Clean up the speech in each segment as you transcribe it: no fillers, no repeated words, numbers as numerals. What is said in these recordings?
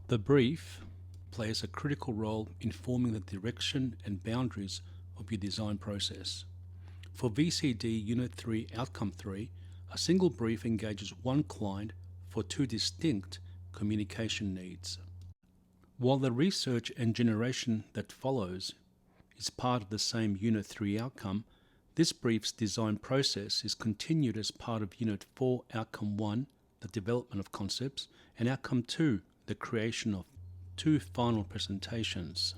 The brief plays a critical role in forming the direction and boundaries of your design process. For VCD Unit 3 Outcome 3, a single brief engages one client for two distinct communication needs. While the research and generation that follows is part of the same Unit 3 outcome, this brief's design process is continued as part of Unit 4 Outcome 1, the development of concepts, and Outcome 2, the creation of two final presentations.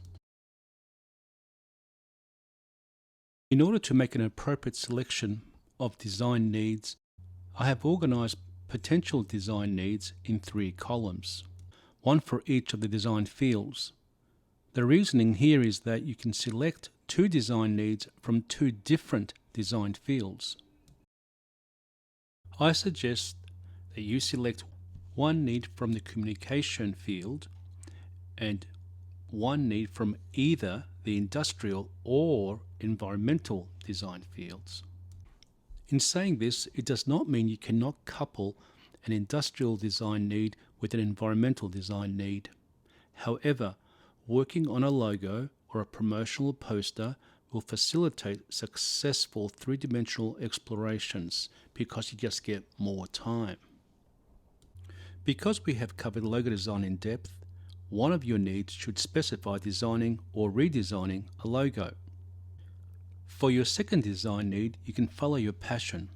In order to make an appropriate selection of design needs, I have organized potential design needs in 3 columns, one for each of the design fields. The reasoning here is that you can select 2 design needs from 2 different design fields. I suggest that you select one need from the communication field and one need from either the industrial or environmental design fields. In saying this, it does not mean you cannot couple an industrial design need with an environmental design need. However, working on a logo or a promotional poster will facilitate successful 3-dimensional explorations because you just get more time. Because we have covered logo design in depth, one of your needs should specify designing or redesigning a logo. For your second design need, you can follow your passion.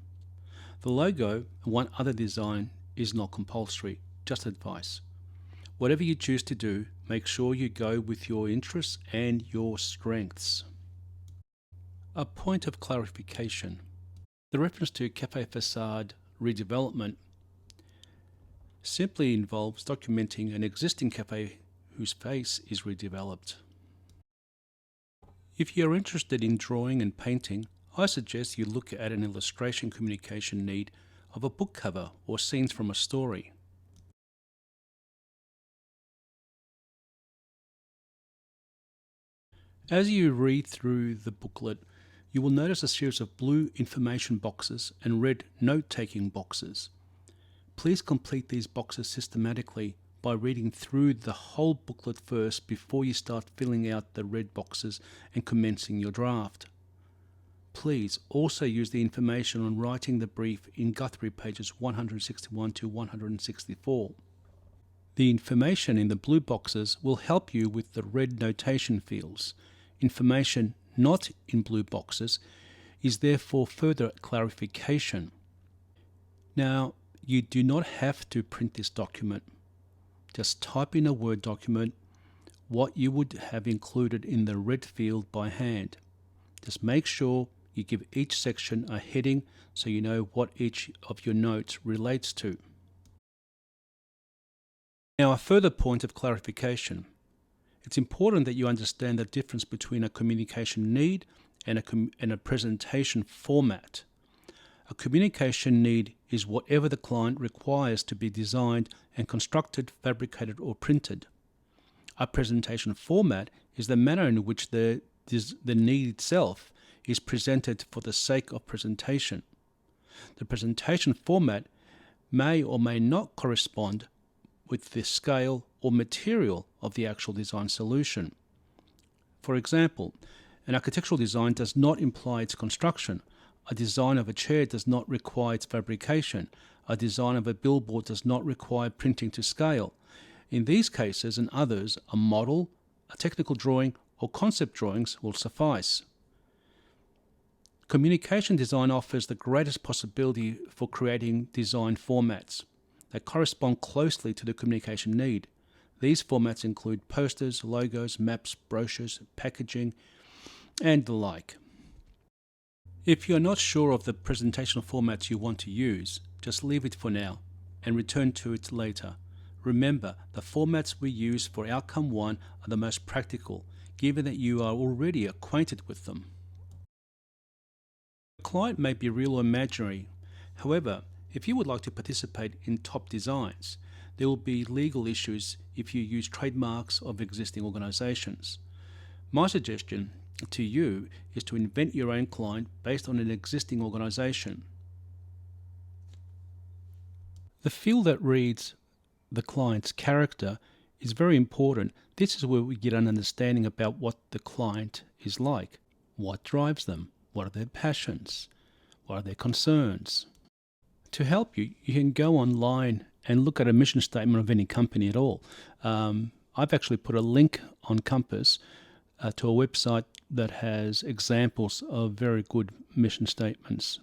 The logo and one other design is not compulsory, just advice. Whatever you choose to do, make sure you go with your interests and your strengths. A point of clarification. The reference to cafe facade redevelopment simply involves documenting an existing cafe whose face is redeveloped. If you are interested in drawing and painting, I suggest you look at an illustration communication need of a book cover or scenes from a story. As you read through the booklet, you will notice a series of blue information boxes and red note-taking boxes. Please complete these boxes systematically by reading through the whole booklet first before you start filling out the red boxes and commencing your draft. Please also use the information on writing the brief in Guthrie pages 161 to 164. The information in the blue boxes will help you with the red notation fields. Information not in blue boxes is therefore further clarification. Now, you do not have to print this document. Just type in a Word document what you would have included in the red field by hand. Just make sure you give each section a heading so you know what each of your notes relates to. Now, a further point of clarification. It's important that you understand the difference between a communication need and a presentation format. A communication need is whatever the client requires to be designed and constructed, fabricated, or printed. A presentation format is the manner in which the need itself is presented for the sake of presentation. The presentation format may or may not correspond with the scale or material of the actual design solution. For example, an architectural design does not imply its construction. A design of a chair does not require its fabrication. A design of a billboard does not require printing to scale. In these cases and others, a model, a technical drawing, or concept drawings will suffice. Communication design offers the greatest possibility for creating design formats that correspond closely to the communication need. These formats include posters, logos, maps, brochures, packaging, and the like. If you're not sure of the presentation formats you want to use, just leave it for now and return to it later. Remember, the formats we use for Outcome 1 are the most practical, given that you are already acquainted with them. The client may be real or imaginary. However, if you would like to participate in top designs, there will be legal issues if you use trademarks of existing organizations. My suggestion to you is to invent your own client based on an existing organization. The field that reads the client's character is very important. This is where we get an understanding about what the client is like. What drives them? What are their passions? What are their concerns? To help you, you can go online and look at a mission statement of any company at all. I've actually put a link on Compass to a website that has examples of very good mission statements.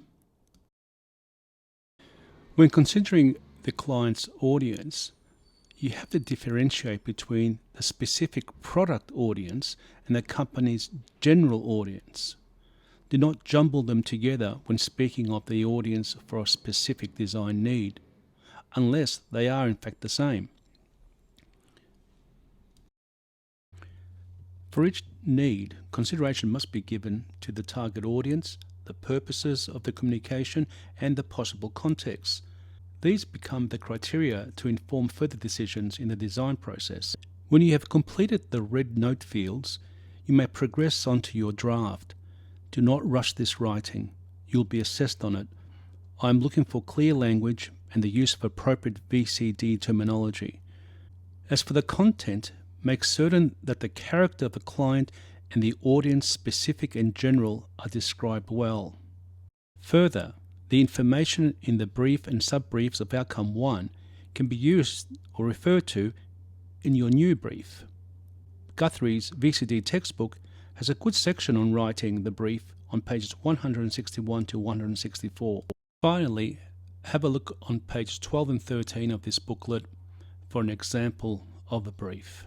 When considering the client's audience, you have to differentiate between the specific product audience and the company's general audience. Do not jumble them together when speaking of the audience for a specific design need, unless they are in fact the same. For each need, consideration must be given to the target audience, the purposes of the communication, and the possible context. These become the criteria to inform further decisions in the design process. When you have completed the red note fields, you may progress onto your draft. Do not rush this writing. You'll be assessed on it. I am looking for clear language and the use of appropriate VCD terminology. As for the content, make certain that the character of the client and the audience, specific and general, are described well. Further, the information in the brief and sub-briefs of Outcome 1 can be used or referred to in your new brief. Guthrie's VCD textbook has a good section on writing the brief on pages 161 to 164. Finally, have a look on pages 12 and 13 of this booklet for an example of a brief.